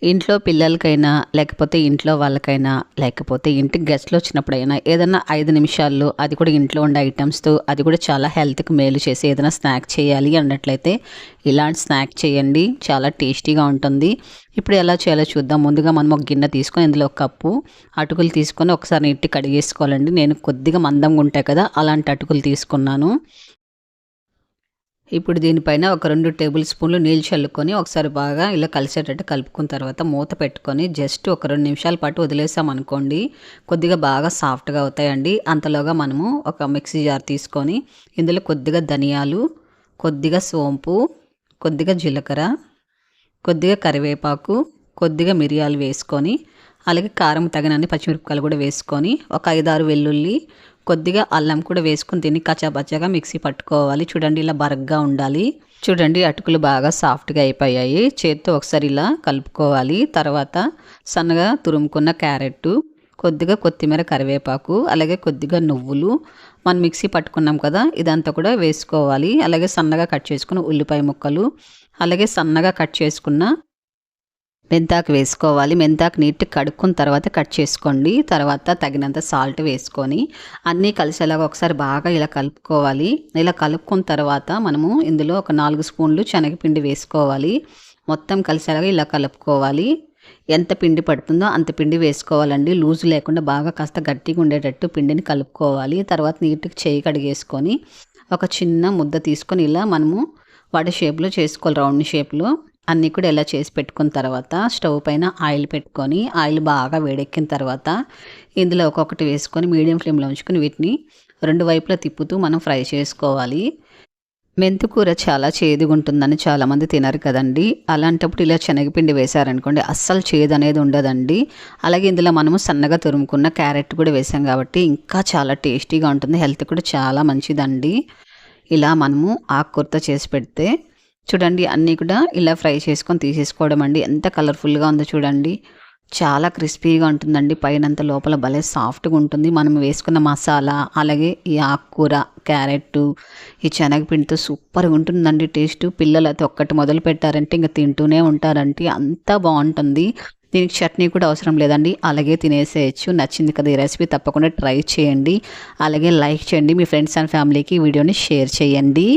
ఇంట్లో పిల్లలకైనా లేకపోతే ఇంట్లో వాళ్ళకైనా లేకపోతే ఇంటికి గెస్ట్లు వచ్చినప్పుడైనా ఏదైనా 5 నిమిషాల్లో అది కూడా ఇంట్లో ఉండే ఐటమ్స్తో అది కూడా చాలా హెల్త్కి మేలు చేసి ఏదైనా స్నాక్ చేయాలి అన్నట్లయితే ఇలాంటి స్నాక్ చేయండి, చాలా టేస్టీగా ఉంటుంది. ఇప్పుడు ఎలా చేయాలో చూద్దాం. ముందుగా మనం ఒక గిన్నె తీసుకొని ఇందులో ఒక కప్పు అటుకులు తీసుకొని ఒకసారి నీట్గా కడిగేసుకోవాలండి. నేను కొద్దిగా మందంగా ఉంటాయి కదా అలాంటి అటుకులు తీసుకున్నాను. ఇప్పుడు దీనిపైన ఒక 2 టేబుల్ స్పూన్లు నీళ్ళు చల్లుకొని ఒకసారి బాగా ఇలా కలిసేటట్టు కలుపుకున్న తర్వాత మూత పెట్టుకొని జస్ట్ ఒక 2 నిమిషాల పాటు వదిలేసామనుకోండి, కొద్దిగా బాగా సాఫ్ట్గా అవుతాయండి. అంతలోగా మనము ఒక మిక్సీ జార్ తీసుకొని ఇందులో కొద్దిగా ధనియాలు, కొద్దిగా సోంపు, కొద్దిగా జీలకర్ర, కొద్దిగా కరివేపాకు, కొద్దిగా మిరియాలు వేసుకొని అలాగే కారం తగినన్ని పచ్చిమిరపకాయలు కూడా వేసుకొని ఒక 5-6 వెల్లుల్లి, కొద్దిగా అల్లం కూడా వేసుకుని దీన్ని కచ్చాపచ్చాగా మిక్సీ పట్టుకోవాలి. చూడండి ఇలా బరగ్గా ఉండాలి. చూడండి అటుకులు బాగా సాఫ్ట్గా అయిపోయాయి. చేత్తో ఒకసారి ఇలా కలుపుకోవాలి. తర్వాత సన్నగా తురుముకున్న క్యారెట్, కొద్దిగా కొత్తిమీర, కరివేపాకు, అలాగే కొద్దిగా నువ్వులు మనం మిక్సీ పట్టుకున్నాం కదా ఇదంతా కూడా వేసుకోవాలి. అలాగే సన్నగా కట్ చేసుకున్న ఉల్లిపాయ ముక్కలు, అలాగే సన్నగా కట్ చేసుకున్న మెంతాకు వేసుకోవాలి. మెంతాకు నీట్గా కడుక్కున్న తర్వాత కట్ చేసుకోండి. తర్వాత తగినంత సాల్ట్ వేసుకొని అన్నీ కలిసేలాగా ఒకసారి బాగా ఇలా కలుపుకోవాలి. ఇలా కలుపుకున్న తర్వాత మనము ఇందులో ఒక 4 స్పూన్లు శనగపిండి వేసుకోవాలి. మొత్తం కలిసేలాగా ఇలా కలుపుకోవాలి. ఎంత పిండి పడుతుందో అంత పిండి వేసుకోవాలండి. లూజు లేకుండా బాగా కాస్త గట్టిగా ఉండేటట్టు పిండిని కలుపుకోవాలి. తర్వాత నీట్గా చేయి కడిగేసుకొని ఒక చిన్న ముద్ద తీసుకొని ఇలా మనము వడ షేప్లో చేసుకోవాలి, రౌండ్ షేప్లో. అన్నీ కూడా ఇలా చేసి పెట్టుకున్న తర్వాత స్టవ్ పైన ఆయిల్ పెట్టుకొని ఆయిల్ బాగా వేడెక్కిన తర్వాత ఇందులో ఒక్కొక్కటి వేసుకొని మీడియం ఫ్లేమ్లో ఉంచుకొని వీటిని 2 వైపులా తిప్పుతూ మనం ఫ్రై చేసుకోవాలి. మెంతికూర చాలా చేదుగా ఉంటుందని చాలామంది తినరు కదండి. అలాంటప్పుడు ఇలా శనగపిండి వేశారనుకోండి అస్సలు చేదు అనేది ఉండదండి. అలాగే ఇందులో మనము సన్నగా తురుముకున్న క్యారెట్ కూడా వేసాం కాబట్టి ఇంకా చాలా టేస్టీగా ఉంటుంది. హెల్త్ కూడా చాలా మంచిదండి. ఇలా మనము ఆకుకూరతో చేసి పెడితే చూడండి అన్నీ కూడా ఇలా ఫ్రై చేసుకొని తీసేసుకోవడం అండి. ఎంత కలర్ఫుల్గా ఉందో చూడండి. చాలా క్రిస్పీగా ఉంటుందండి. పైనంత లోపల భలే సాఫ్ట్గా ఉంటుంది. మనం వేసుకున్న మసాలా అలాగే ఈ ఆకుకూర, క్యారెట్, ఈ శనగపిండితో సూపర్గా ఉంటుందండి టేస్ట్. పిల్లలు అయితే ఒక్కటి మొదలు పెట్టారంటే ఇంకా తింటూనే ఉంటారంటే అంతా బాగుంటుంది. దీనికి చట్నీ కూడా అవసరం లేదండి, అలాగే తినేసేయచ్చు. నచ్చింది కదా ఈ రెసిపీ, తప్పకుండా ట్రై చేయండి. అలాగే లైక్ చేయండి. మీ ఫ్రెండ్స్ అండ్ ఫ్యామిలీకి ఈ వీడియోని షేర్ చేయండి.